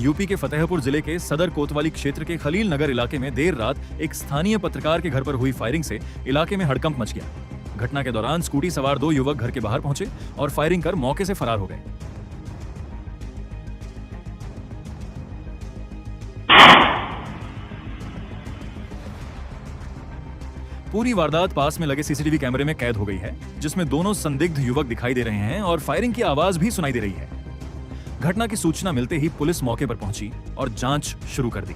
UP के फतेहपुर जिले के सदर कोतवाली क्षेत्र के खलील नगर इलाके में देर रात एक स्थानीय पत्रकार के घर पर हुई फायरिंग से इलाके में हड़कंप मच गया। घटना के दौरान स्कूटी सवार 2 युवक घर के बाहर पहुंचे और फायरिंग कर मौके से फरार हो गए। पूरी वारदात पास में लगे सीसीटीवी कैमरे में कैद हो गई है, जिसमें दोनों संदिग्ध युवक दिखाई दे रहे हैं और फायरिंग की आवाज भी सुनाई दे रही है। घटना की सूचना मिलते ही पुलिस मौके पर पहुंची और जांच शुरू कर दी।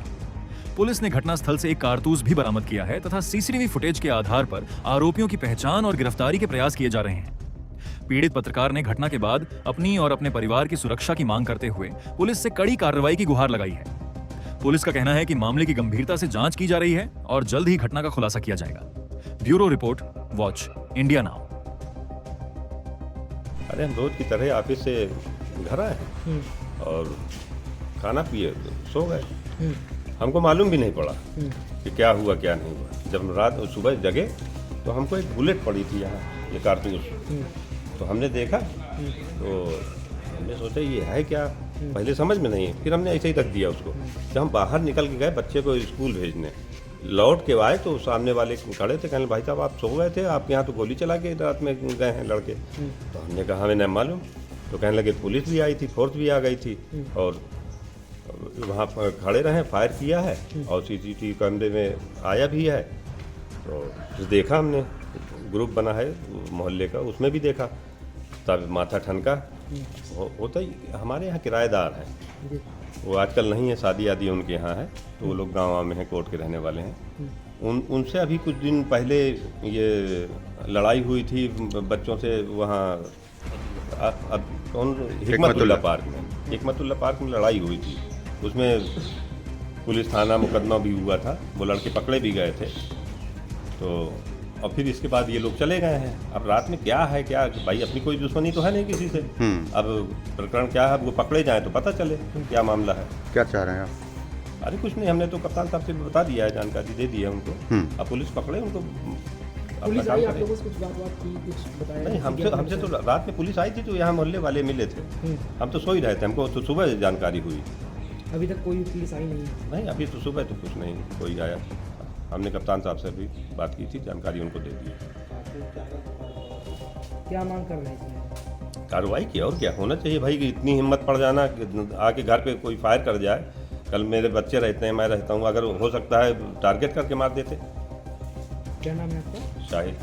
पुलिस ने घटनास्थल से एक कारतूस भी बरामद किया है तथा सीसीटीवी फुटेज के आधार पर आरोपियों की पहचान और गिरफ्तारी के प्रयास किए जा रहे हैं। पीड़ित पत्रकार ने घटना के बाद अपनी और अपने परिवार की सुरक्षा की मांग करते हुए पुलिस से कड़ी कार्रवाई की गुहार लगाई है। पुलिस का कहना है कि मामले की गंभीरता से जांच की जा रही है और जल्द ही घटना का खुलासा किया जाएगा। Bureau report, watch India now. अरे हम रोज की तरह ऑफिस से घर आए और खाना पिए तो सो गए। हमको मालूम भी नहीं पड़ा कि क्या हुआ क्या नहीं हुआ। जब रात सुबह जगे तो हमको एक बुलेट पड़ी थी यहाँ, ये कारतूस। तो हमने देखा तो हमने सोचा ये है क्या, पहले समझ में नहीं। फिर हमने ऐसे ही रख दिया उसको। जब हम बाहर निकल के गए बच्चे को स्कूल भेजने, लौट के आए तो सामने वाले खड़े थे, कहने भाई साहब आप सो गए थे, आपके यहाँ तो गोली चला के रात में गए हैं लड़के। तो हमने कहा हमें नहीं मालूम। तो कहने लगे पुलिस भी आई थी, फोर्स भी आ गई थी और वहाँ पर खड़े रहे, फायर किया है और सीसीटीवी कैमरे में आया भी है। तो फिर देखा हमने, ग्रुप बना है मोहल्ले का, उसमें भी देखा। तब माथा ठनका। होता ही हमारे यहाँ किराएदार हैं, वो आजकल नहीं है, शादी आदि उनके यहाँ है, तो वो लोग गाँव में हैं, कोर्ट के रहने वाले हैं। उनसे अभी कुछ दिन पहले ये लड़ाई हुई थी बच्चों से वहाँ कौन हिकमतुल्ला पार्क में। हिकमतुल्ला पार्क में लड़ाई हुई थी, उसमें पुलिस थाना मुकदमा भी हुआ था, वो लड़के पकड़े भी गए थे। तो और फिर इसके बाद ये लोग चले गए हैं। अब रात में क्या है क्या, भाई अपनी कोई दुश्मनी तो है नहीं किसी से। अब प्रकरण क्या है, अब वो पकड़े जाएं तो पता चले क्या मामला है। क्या चाह रहे हैं आप? अरे कुछ नहीं, हमने तो कप्तान साहब से बता दिया है, जानकारी दे दी है उनको। अब पुलिस पकड़े उनको। पुलिस आई, आप लोगों से कुछ बात की, कुछ बताया? नहीं, हमसे तो रात में पुलिस आई थी, तो यहाँ मोहल्ले वाले मिले थे। हम तो सो ही रहे थे, हमको तो सुबह जानकारी हुई। अभी तक कोई पुलिस आई नहीं है? नहीं, अभी तो सुबह तो कुछ नहीं कोई आया। हमने कप्तान साहब से भी बात की थी, जानकारी उनको दे दी। क्या मांग कर रहे हैं इसमें? कार्रवाई की, और क्या होना चाहिए भाई कि इतनी हिम्मत पड़ जाना कि आके घर पे कोई फायर कर जाए। कल मेरे बच्चे रहते हैं, मैं रहता हूँ, अगर हो सकता है टारगेट करके मार देते। क्या नाम है आपका? शाहिद।